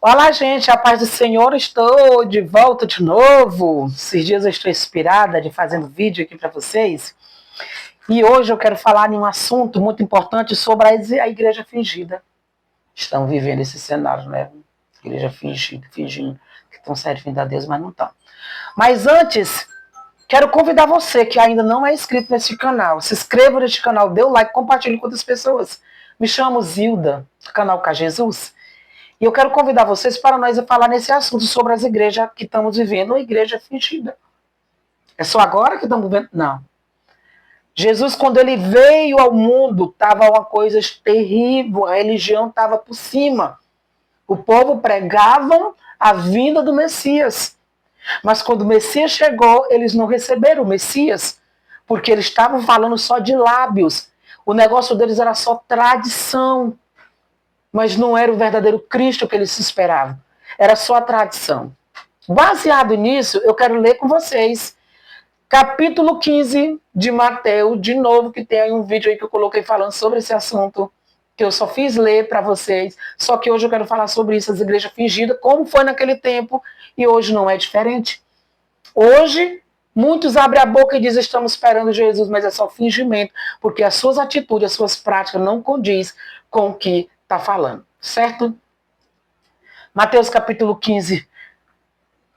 Olá, gente, a paz do Senhor, estou de volta de novo. Esses dias eu estou inspirada de fazendo vídeo aqui para vocês. E hoje eu quero falar em um assunto muito importante sobre a igreja fingida. Estão vivendo esse cenário, né? Igreja fingida, fingindo que estão servindo a Deus, mas não estão. Mas antes, quero convidar você que ainda não é inscrito nesse canal. Se inscreva neste canal, dê o like, compartilhe com outras pessoas. Me chamo Zilda, do canal K Jesus. E eu quero convidar vocês para nós falar nesse assunto sobre as igrejas que estamos vivendo, a igreja fingida. É só agora que estamos vivendo? Não. Jesus, quando ele veio ao mundo, estava uma coisa terrível, a religião estava por cima. O povo pregava a vinda do Messias. Mas quando o Messias chegou, eles não receberam o Messias, porque eles estavam falando só de lábios. O negócio deles era só tradição. Mas não era o verdadeiro Cristo que eles se esperavam. Era só a tradição. Baseado nisso, eu quero ler com vocês capítulo 15 de Mateus, de novo, que tem aí um vídeo aí que eu coloquei falando sobre esse assunto, que eu só fiz ler para vocês, só que hoje eu quero falar sobre isso, as igrejas fingidas, como foi naquele tempo, e hoje não é diferente. Hoje, muitos abrem a boca e dizem, estamos esperando Jesus, mas é só fingimento, porque as suas atitudes, as suas práticas não condiz com o que está falando, certo? Mateus capítulo 15.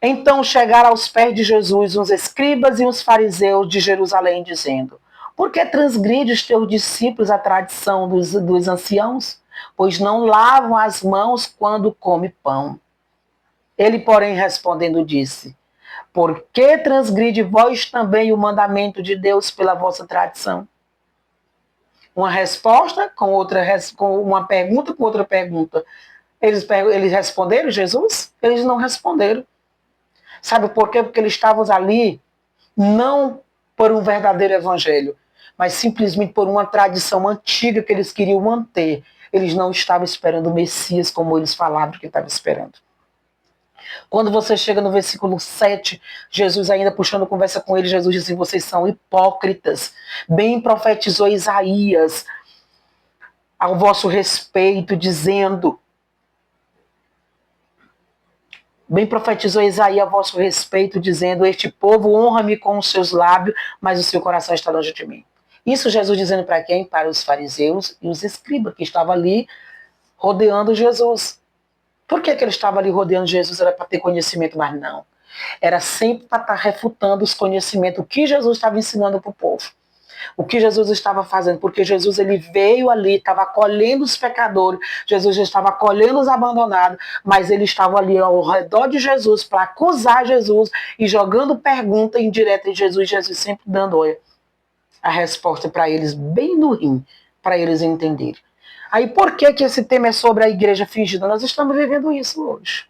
Então chegaram aos pés de Jesus uns escribas e uns fariseus de Jerusalém, dizendo, por que transgride os teus discípulos a tradição dos anciãos? Pois não lavam as mãos quando come pão. Ele, porém, respondendo, disse, por que transgride vós também o mandamento de Deus pela vossa tradição? Uma resposta com uma pergunta com outra pergunta. Eles responderam, Jesus? Eles não responderam. Sabe por quê? Porque eles estavam ali não por um verdadeiro evangelho, mas simplesmente por uma tradição antiga que eles queriam manter. Eles não estavam esperando o Messias como eles falavam que estavam esperando. Quando você chega no versículo 7, Jesus ainda puxando conversa com eles, Jesus diz assim, vocês são hipócritas. Bem profetizou Isaías ao vosso respeito, dizendo... Bem profetizou Isaías a vosso respeito, dizendo, este povo honra-me com os seus lábios, mas o seu coração está longe de mim. Isso Jesus dizendo para quem? Para os fariseus e os escribas, que estavam ali rodeando Jesus. Por que ele estava ali rodeando Jesus? Era para ter conhecimento, mas não. Era sempre para estar refutando os conhecimentos, o que Jesus estava ensinando para o povo. O que Jesus estava fazendo, porque Jesus ele veio ali, estava acolhendo os pecadores, Jesus já estava acolhendo os abandonados, mas ele estava ali ao redor de Jesus para acusar Jesus e jogando pergunta indireta em Jesus, Jesus sempre dando a resposta para eles, bem no rim, para eles entenderem. Aí por que esse tema é sobre a igreja fingida? Nós estamos vivendo isso hoje.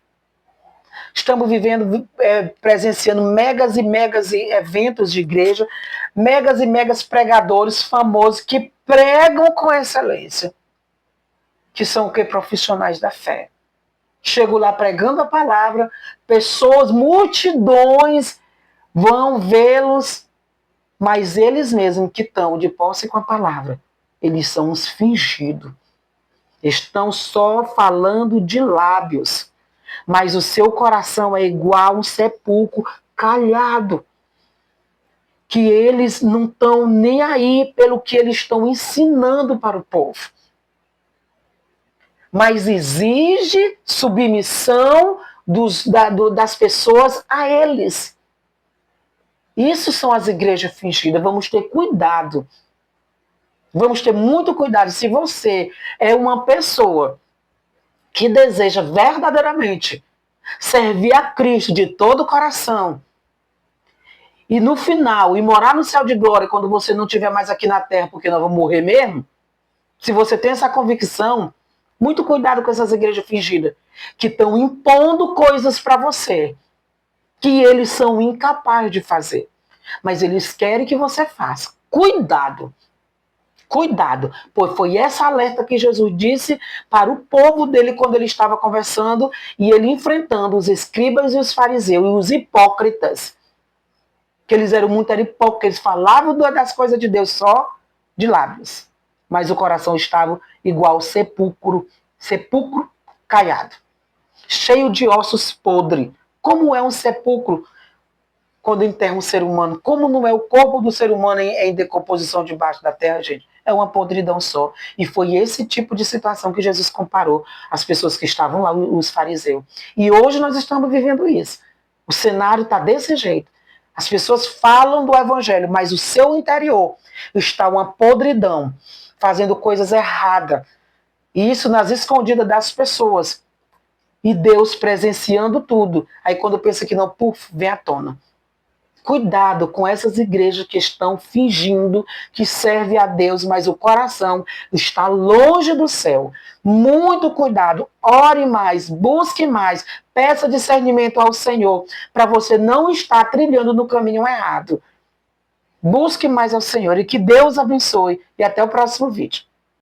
Estamos vivendo, presenciando megas e megas eventos de igreja, megas e megas pregadores famosos que pregam com excelência, que são o que? Profissionais da fé. Chego lá pregando a palavra, pessoas, multidões vão vê-los, mas eles mesmos que estão de posse com a palavra, eles são uns fingidos. Estão só falando de lábios, mas o seu coração é igual um sepulcro calhado, que eles não estão nem aí pelo que eles estão ensinando para o povo. Mas exige submissão das pessoas a eles. Isso são as igrejas fingidas. Vamos ter cuidado. Vamos ter muito cuidado. Se você é uma pessoa que deseja verdadeiramente servir a Cristo de todo o coração, e no final, e morar no céu de glória, quando você não estiver mais aqui na terra, porque nós vamos morrer mesmo, se você tem essa convicção, muito cuidado com essas igrejas fingidas, que estão impondo coisas para você, que eles são incapazes de fazer, mas eles querem que você faça. Cuidado. Cuidado, pois foi essa alerta que Jesus disse para o povo dele quando ele estava conversando e ele enfrentando os escribas e os fariseus e os hipócritas, que eles eram muito hipócritas, eles falavam das coisas de Deus só de lábios, mas o coração estava igual sepulcro caiado. cheio de ossos podres. Como é um sepulcro quando enterra um ser humano? Como não é o corpo do ser humano em decomposição debaixo da terra, gente? É uma podridão só. E foi esse tipo de situação que Jesus comparou as pessoas que estavam lá, os fariseus. E hoje nós estamos vivendo isso. O cenário está desse jeito. As pessoas falam do evangelho, mas o seu interior está uma podridão, fazendo coisas erradas. E isso nas escondidas das pessoas. E Deus presenciando tudo. Aí quando pensa que não, puf, vem à tona. Cuidado com essas igrejas que estão fingindo que serve a Deus, mas o coração está longe do céu. Muito cuidado, ore mais, busque mais, peça discernimento ao Senhor, para você não estar trilhando no caminho errado. Busque mais ao Senhor e que Deus abençoe. E até o próximo vídeo.